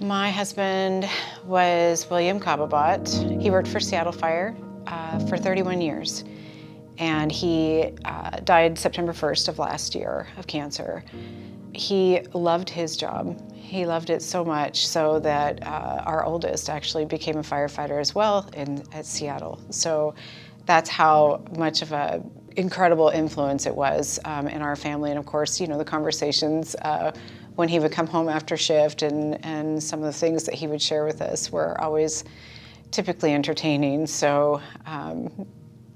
My husband was William Cababat. He worked for Seattle Fire for 31 years. And he died September 1st of last year of cancer. He loved his job. He loved it so much so that our oldest actually became a firefighter as well at Seattle. So that's how much of a incredible influence it was in our family. And of course, the conversations when he would come home after shift and some of the things that he would share with us were always typically entertaining. So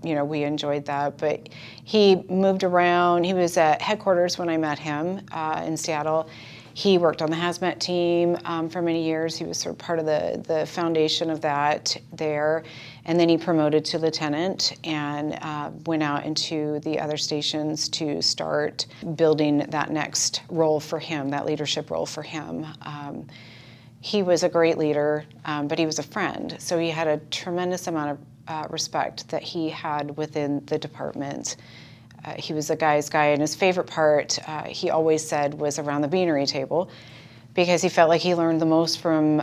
we enjoyed that, but he moved around. He was at headquarters when I met him in Seattle. He worked on the hazmat team for many years. He was sort of part of the foundation of that there. And then he promoted to lieutenant and went out into the other stations to start building that next role for him, that leadership role for him. He was a great leader, but he was a friend. So he had a tremendous amount of respect that he had within the department. He was a guy's guy, and his favorite part, he always said, was around the beanery table, because he felt like he learned the most from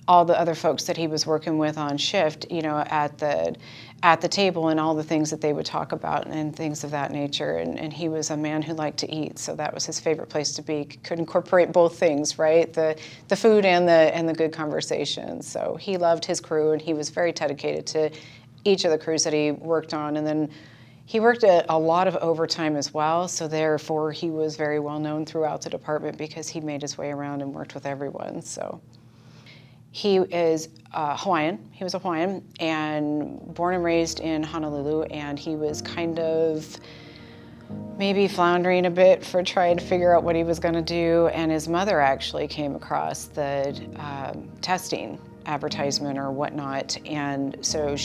all the other folks that he was working with on shift, at the table, and all the things that they would talk about and things of that nature. And he was a man who liked to eat, so that was his favorite place to be. Could incorporate both things, right? The food and the good conversation. So he loved his crew, and he was very dedicated to each of the crews that he worked on. And then he worked a lot of overtime as well, so therefore he was very well known throughout the department because he made his way around and worked with everyone. So he is Hawaiian. He was a Hawaiian and born and raised in Honolulu, and he was kind of maybe floundering a bit for trying to figure out what he was going to do. And his mother actually came across the testing advertisement or whatnot, and so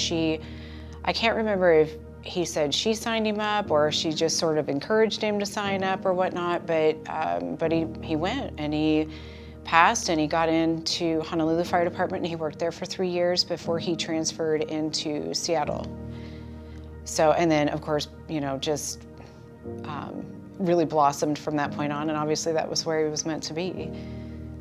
I can't remember if he said she signed him up or she just sort of encouraged him to sign up or whatnot, but he went and he passed and he got into Honolulu Fire Department, and he worked there for 3 years before he transferred into Seattle. So, and then of course, just really blossomed from that point on, and obviously that was where he was meant to be.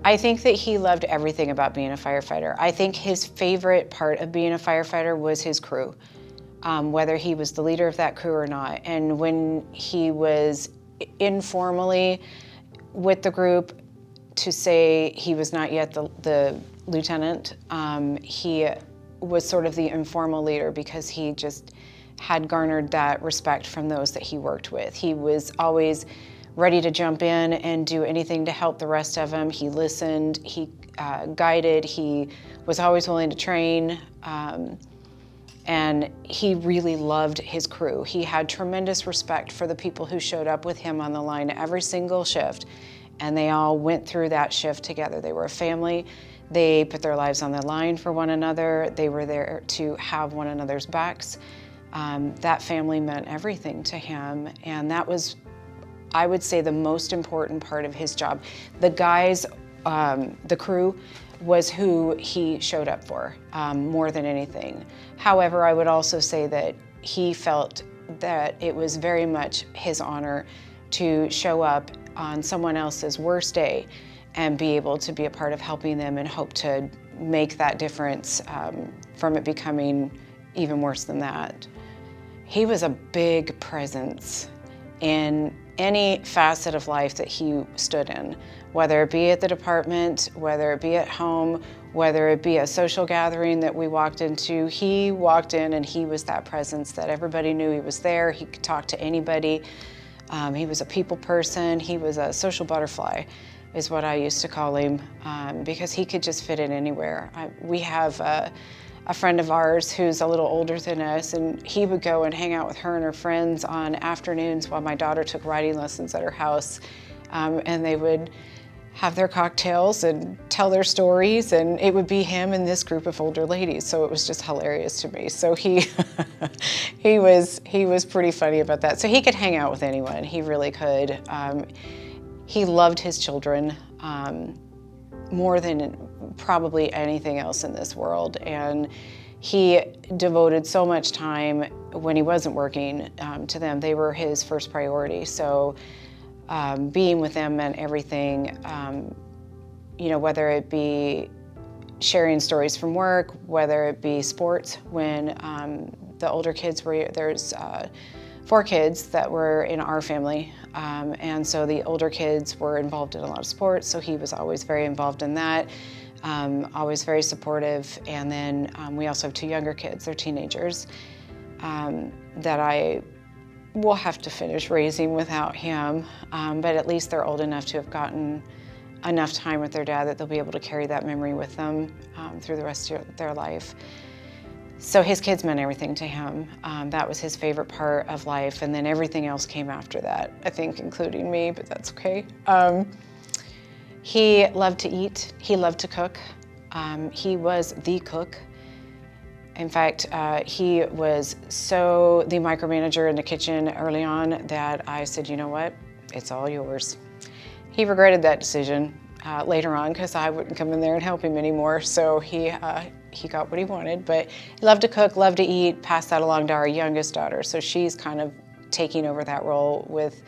I think that he loved everything about being a firefighter. I think his favorite part of being a firefighter was his crew. Whether he was the leader of that crew or not. And when he was informally with the group, to say he was not yet the lieutenant, he was sort of the informal leader because he just had garnered that respect from those that he worked with. He was always ready to jump in and do anything to help the rest of them. He listened, he guided, he was always willing to train. And he really loved his crew. He had tremendous respect for the people who showed up with him on the line every single shift, and they all went through that shift together. They were a family. They put their lives on the line for one another. They were there to have one another's backs. That family meant everything to him, and that was, I would say, the most important part of his job. The guys, the crew, was who he showed up for more than anything. However, I would also say that he felt that it was very much his honor to show up on someone else's worst day and be able to be a part of helping them and hope to make that difference from it becoming even worse than that. He was a big presence in any facet of life that he stood in, whether it be at the department, whether it be at home, whether it be a social gathering that we walked into. He walked in and he was that presence that everybody knew he was there. He could talk to anybody. He was a people person. He was a social butterfly, is what I used to call him, because he could just fit in anywhere. We have a friend of ours who's a little older than us, and he would go and hang out with her and her friends on afternoons while my daughter took riding lessons at her house, and they would have their cocktails and tell their stories, and it would be him and this group of older ladies, so it was just hilarious to me. So he was pretty funny about that. So he could hang out with anyone, he really could. He loved his children more than probably anything else in this world, and he devoted so much time when he wasn't working to them. They were his first priority, so being with them meant everything. whether it be sharing stories from work, whether it be sports. When the older kids were, there's 4 kids that were in our family, and so the older kids were involved in a lot of sports, so he was always very involved in that, always very supportive. And then we also have 2 younger kids, they're teenagers, that I will have to finish raising without him, but at least they're old enough to have gotten enough time with their dad that they'll be able to carry that memory with them through the rest of their life. So his kids meant everything to him. That was his favorite part of life, and then everything else came after that, I think, including me, but that's okay. He loved to eat, he loved to cook. He was the cook. In fact, he was so the micromanager in the kitchen early on that I said, you know what, it's all yours. He regretted that decision later on because I wouldn't come in there and help him anymore. So he got what he wanted, but he loved to cook, loved to eat, passed that along to our youngest daughter. So she's kind of taking over that role with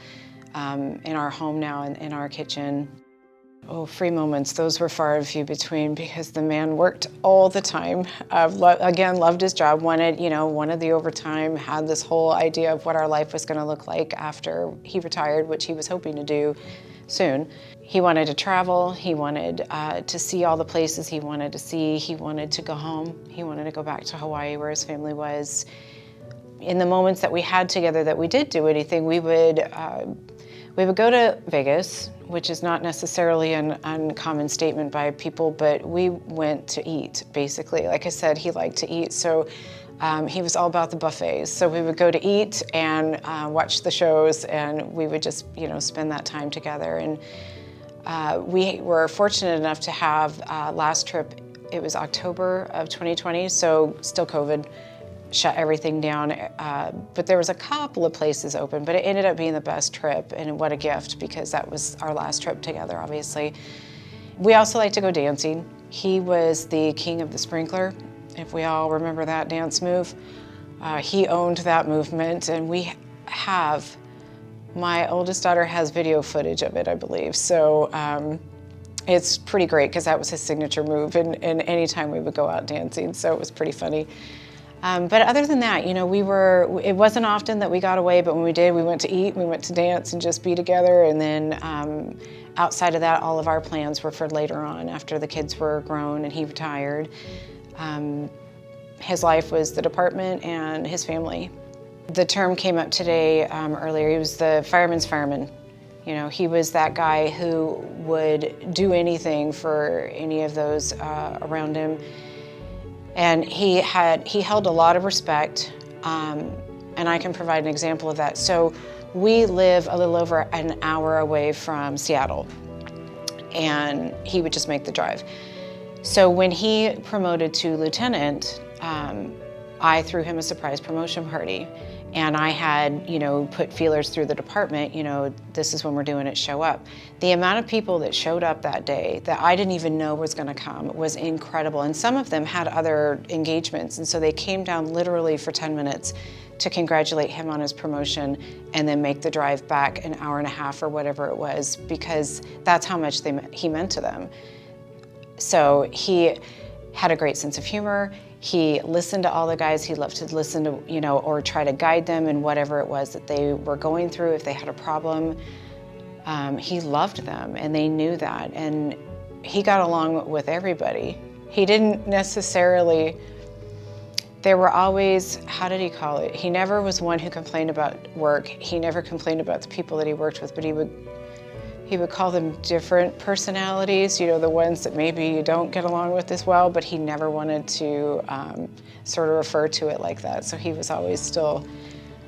in our home now, in our kitchen. Oh, free moments, those were far and few between because the man worked all the time. Again, loved his job, wanted the overtime, had this whole idea of what our life was going to look like after he retired, which he was hoping to do soon. He wanted to travel, he wanted to see all the places he wanted to see, he wanted to go home, he wanted to go back to Hawaii where his family was. In the moments that we had together that we did do anything, we would go to Vegas, which is not necessarily an uncommon statement by people, but we went to eat, basically. Like I said, he liked to eat, so he was all about the buffets. So we would go to eat and watch the shows, and we would just, spend that time together. And we were fortunate enough to have last trip, it was October of 2020, so still COVID, shut everything down, but there was a couple of places open, but it ended up being the best trip, and what a gift, because that was our last trip together, obviously. We also like to go dancing. He was the king of the sprinkler, if we all remember that dance move. He owned that movement, and my oldest daughter has video footage of it, I believe, so it's pretty great, because that was his signature move, and any time we would go out dancing, so it was pretty funny. But other than that, it wasn't often that we got away, but when we did, we went to eat, we went to dance and just be together. And then outside of that, all of our plans were for later on after the kids were grown and he retired. His life was the department and his family. The term came up today earlier. He was the fireman's fireman. He was that guy who would do anything for any of those around him. And he held a lot of respect, and I can provide an example of that. So we live a little over an hour away from Seattle, and he would just make the drive. So when he promoted to lieutenant, I threw him a surprise promotion party. And I had, put feelers through the department, this is when we're doing it, show up. The amount of people that showed up that day that I didn't even know was gonna come was incredible. And some of them had other engagements. And so they came down literally for 10 minutes to congratulate him on his promotion and then make the drive back an hour and a half or whatever it was, because that's how much he meant to them. So he had a great sense of humor. He listened to all the guys. He loved to listen to, or try to guide them in whatever it was that they were going through. If they had a problem, he loved them, and they knew that. And he got along with everybody. He didn't necessarily, there were always, how did he call it? He never was one who complained about work. He never complained about the people that he worked with, but he would call them different personalities, the ones that maybe you don't get along with as well, but he never wanted to sort of refer to it like that. So he was always still,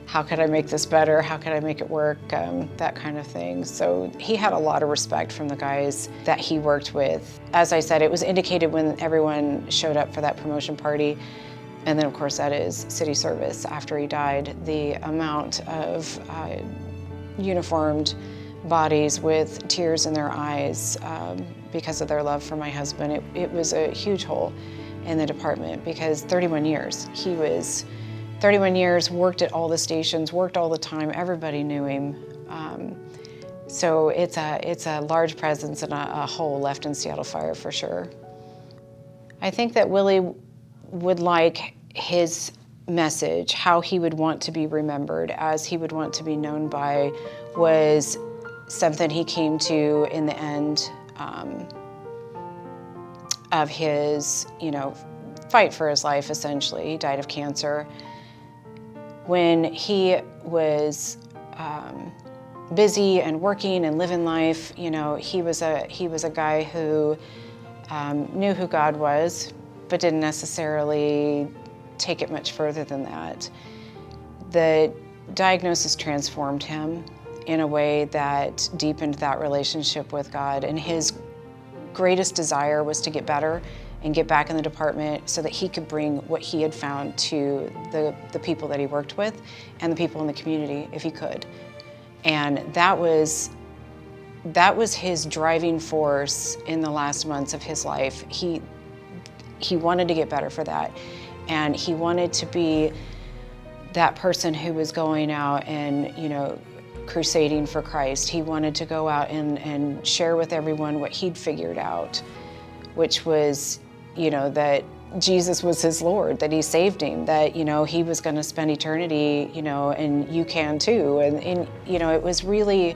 how could I make this better? How could I make it work? That kind of thing. So he had a lot of respect from the guys that he worked with. As I said, it was indicated when everyone showed up for that promotion party. And then of course that is city service. After he died, the amount of uniformed bodies with tears in their eyes because of their love for my husband. It was a huge hole in the department, because 31 years. He was 31 years, worked at all the stations, worked all the time. Everybody knew him. So it's a large presence and a hole left in Seattle Fire for sure. I think that Willie would like his message, how he would want to be remembered, as he would want to be known by, was something he came to in the end of his, fight for his life, essentially. He died of cancer. When he was busy and working and living life, he was a guy who knew who God was, but didn't necessarily take it much further than that. The diagnosis transformed him in a way that deepened that relationship with God, and his greatest desire was to get better and get back in the department so that he could bring what he had found to the people that he worked with and the people in the community, if he could. And that was his driving force in the last months of his life. He wanted to get better for that. And he wanted to be that person who was going out and, crusading for Christ. He wanted to go out and share with everyone what he'd figured out, which was, that Jesus was his Lord, that he saved him, that, he was going to spend eternity, and you can too. And it was really,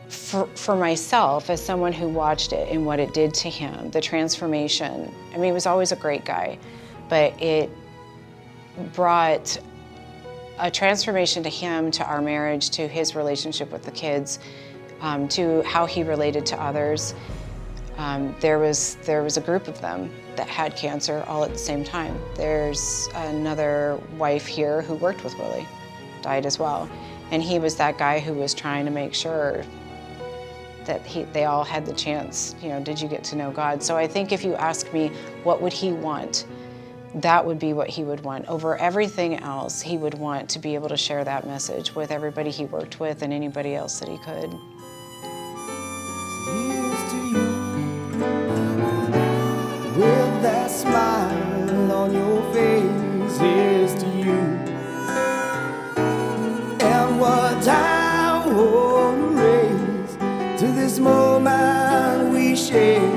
for myself, as someone who watched it and what it did to him, the transformation. I mean, he was always a great guy, but it brought a transformation to him, to our marriage, to his relationship with the kids, to how he related to others. There was a group of them that had cancer all at the same time. There's another wife here who worked with Willie, died as well. And he was that guy who was trying to make sure that they all had the chance, did you get to know God? So I think if you ask me, what would he want? That would be what he would want. Over everything else, he would want to be able to share that message with everybody he worked with and anybody else that he could. Here's to you, with that smile on your face. Here's to you, and what I want to raise to this moment we share.